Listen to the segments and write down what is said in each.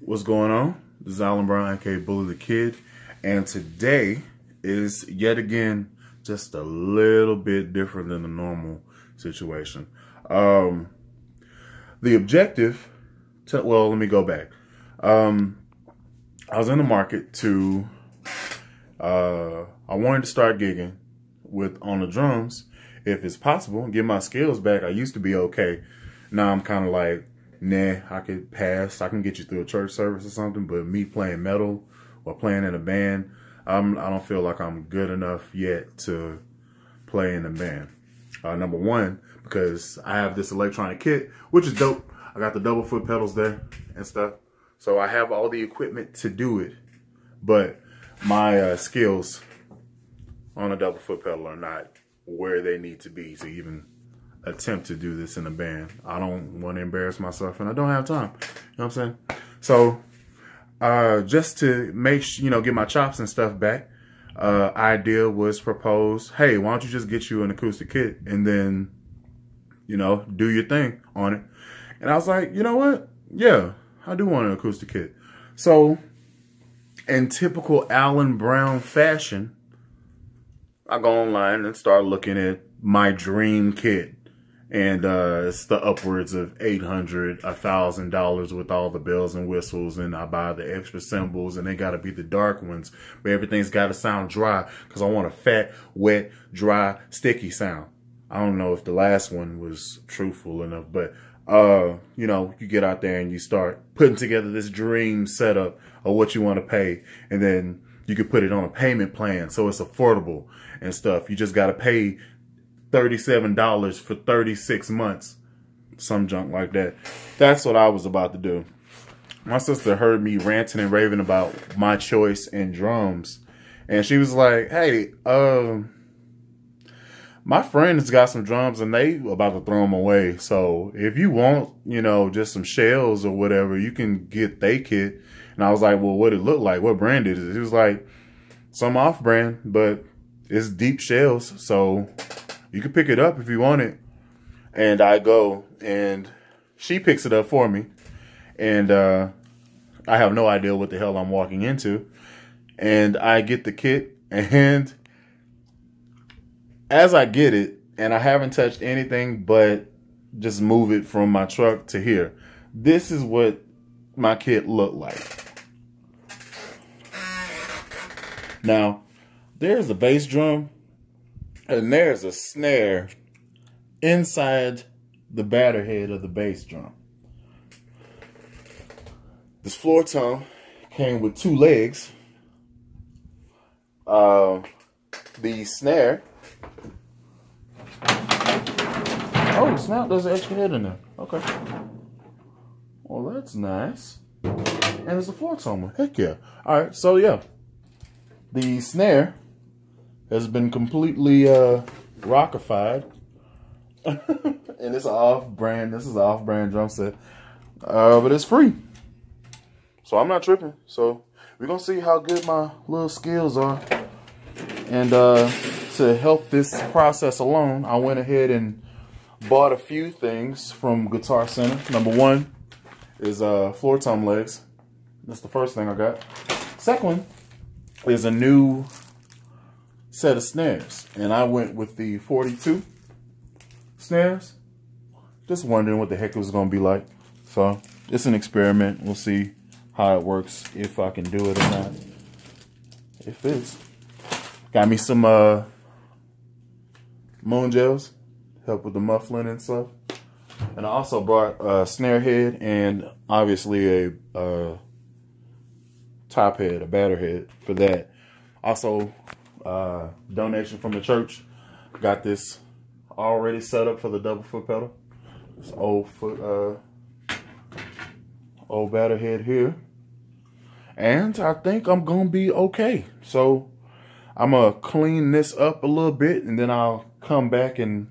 What's going on? This is Alan Brown, aka Bully the Kid, and today is yet again just a little bit different than the normal situation. The objective, well, let me go back. I was in the market to, I wanted to start gigging on the drums, if it's possible, get my skills back. I used to be okay. Now I'm kind of like, nah, I could pass. I can get you through a church service or something, but me playing metal or playing in a band, I don't feel like I'm good enough yet to play in a band. Number one, because I have this electronic kit, which is dope. I got the double foot pedals there and stuff. So I have all the equipment to do it, but my skills on a double foot pedal are not where they need to be to even attempt to do this in a band. I don't want to embarrass myself, and I don't have time. You know what I'm saying? So, just to make get my chops and stuff back, idea was proposed. Hey, why don't you just get you an acoustic kit and then, do your thing on it? And I was like, you know what? Yeah, I do want an acoustic kit. So, in typical Alan Brown fashion, I go online and start looking at my dream kit. And it's the upwards of $800, $1,000 with all the bells and whistles, and I buy the extra cymbals, and they gotta be the dark ones, but everything's gotta sound dry because I want a fat, wet, dry, sticky sound. I don't know if the last one was truthful enough, but you get out there and you start putting together this dream setup of what you want to pay, and then you could put it on a payment plan so it's affordable and stuff. You just gotta pay $37 for 36 months. Some junk like that. That's what I was about to do. My sister heard me ranting and raving about my choice in drums. And she was like, hey, my friend's got some drums and they about to throw them away. So if you want, just some shells or whatever, you can get they kit. And I was like, well, what it look like? What brand is it? He was like, some off brand, but it's deep shells. So you can pick it up if you want it. And I go, and she picks it up for me. And I have no idea what the hell I'm walking into. And I get the kit, and as I get it, and I haven't touched anything but just move it from my truck to here, this is what my kit looked like. Now, there's a bass drum, and there's a snare inside the batter head of the bass drum. This floor tom came with 2 legs. The snare. Oh, snap, there's an extra head in there. Okay. Well, that's nice. And there's a floor tom. Heck yeah. All right, so yeah. The snare has been completely rockified. And it's an off-brand. This is an off-brand drum set. But it's free. So I'm not tripping. So we're going to see how good my little skills are. And to help this process along, I went ahead and bought a few things from Guitar Center. Number one is floor tom legs. That's the first thing I got. Second one is a new set of snares, and I went with the 42 snares. Just wondering what the heck it was gonna be like. So it's an experiment. We'll see how it works, if I can do it or not. It fits. Got me some moon gels, help with the muffling and stuff. And I also brought a snare head and obviously a top head, a batter head for that. Also, donation from the church. Got this already set up for the double foot pedal. This old batter head here. And I think I'm gonna be okay. So I'm gonna clean this up a little bit, and then I'll come back and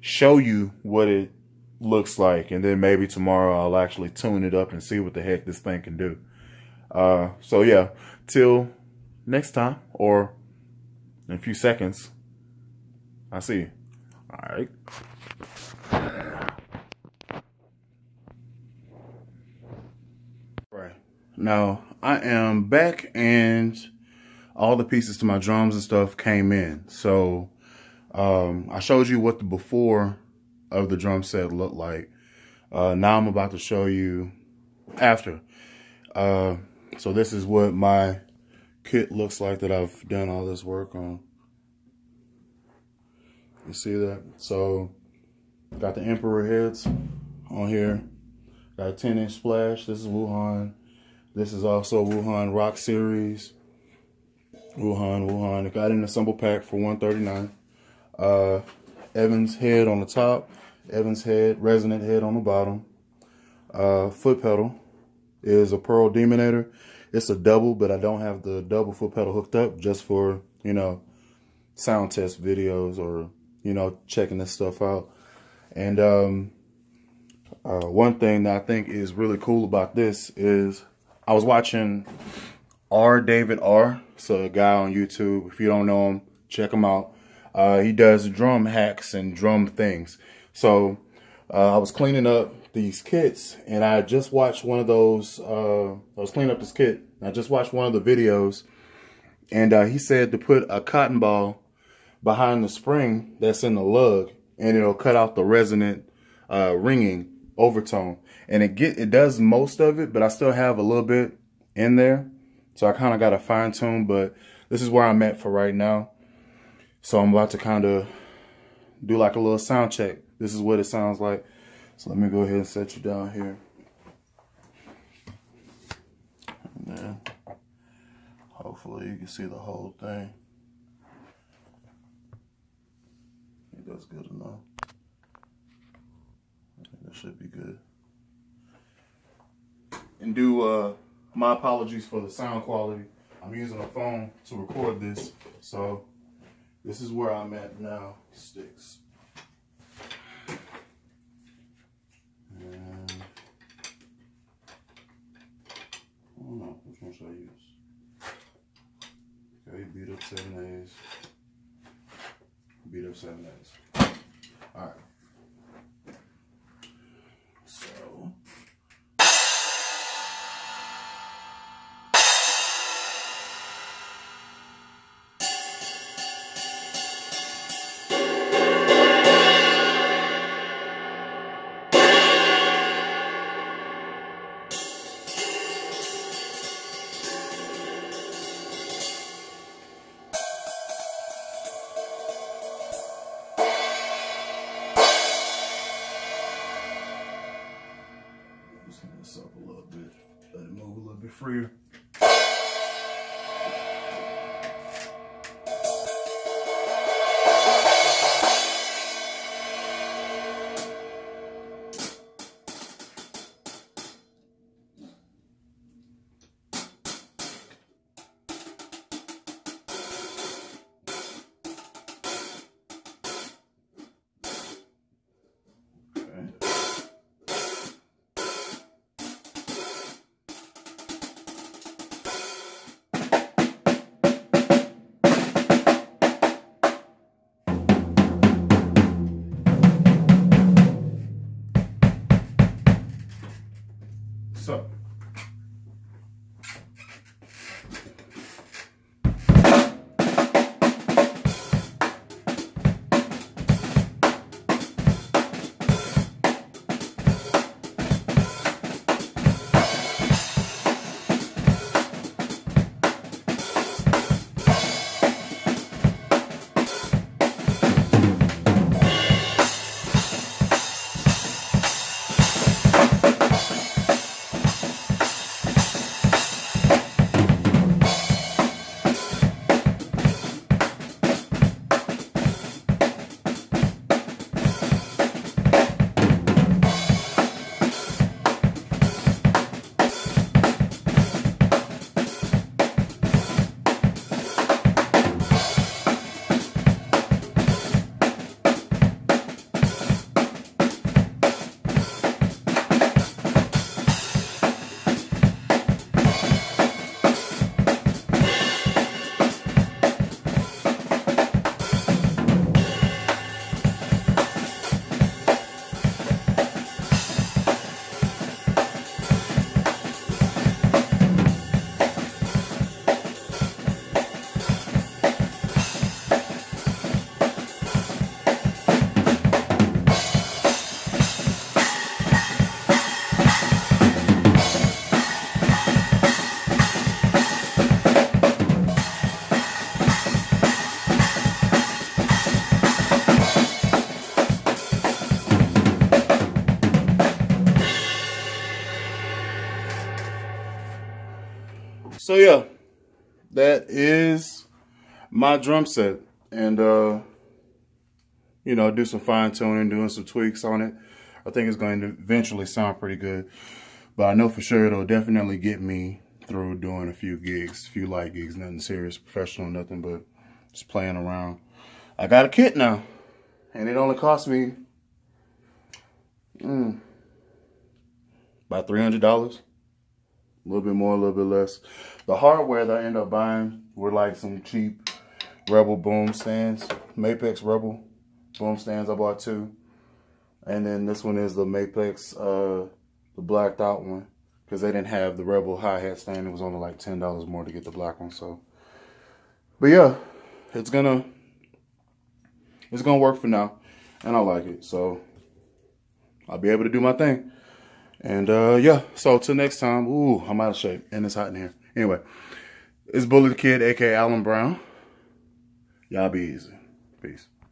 show you what it looks like. And then maybe tomorrow I'll actually tune it up and see what the heck this thing can do. So yeah, till next time, or in a few seconds, I'll see you. All right. Right. Now, I am back and all the pieces to my drums and stuff came in. So, I showed you what the before of the drum set looked like. Now I'm about to show you after. So this is what my kit looks like that I've done all this work on. You see that? So, got the Emperor heads on here. Got a 10-inch splash. This is Wuhan. This is also Wuhan Rock Series. Wuhan. It got in a simple pack for $139. Evans head on the top. Evans head, resonant head on the bottom. Foot pedal is a Pearl Demonator. It's a double, but I don't have the double foot pedal hooked up just for, you know, sound test videos or, you know, checking this stuff out. And one thing that I think is really cool about this is I was watching David R. So a guy on YouTube. If you don't know him, check him out. He does drum hacks and drum things. So I was cleaning up these kits, and I just watched one of those. I was cleaning up this kit, and I just watched one of the videos, and he said to put a cotton ball behind the spring that's in the lug, and it'll cut out the resonant ringing overtone. And it does most of it, but I still have a little bit in there, so I kind of got to fine tune. But this is where I'm at for right now. So I'm about to kind of do like a little sound check. This is what it sounds like. So let me go ahead and set you down here. And then hopefully you can see the whole thing. I think that's good enough. I think that should be good. And do my apologies for the sound quality. I'm using a phone to record this. So this is where I'm at now. Sticks. And I don't know, which one should I use? Okay, beat up 7/8. Beat up 7/8. Alright. So this up a little bit, let it move a little bit freer. So yeah, that is my drum set. And, you know, do some fine tuning, doing some tweaks on it. I think it's going to eventually sound pretty good. But I know for sure it'll definitely get me through doing a few gigs, a few light gigs, nothing serious, professional, nothing but just playing around. I got a kit now, and it only cost me about $300. A little bit more, a little bit less. The hardware that I ended up buying were like some cheap Rebel boom stands, Mapex Rebel boom stands. I bought 2. And then this one is the Mapex, the blacked out one, because they didn't have the Rebel hi-hat stand. It was only like $10 more to get the black one. So, but yeah, it's gonna work for now, and I like it. So I'll be able to do my thing. And yeah, so till next time. Ooh, I'm out of shape, and it's hot in here. Anyway, it's Bully the Kid, aka Alan Brown. Y'all be easy. Peace.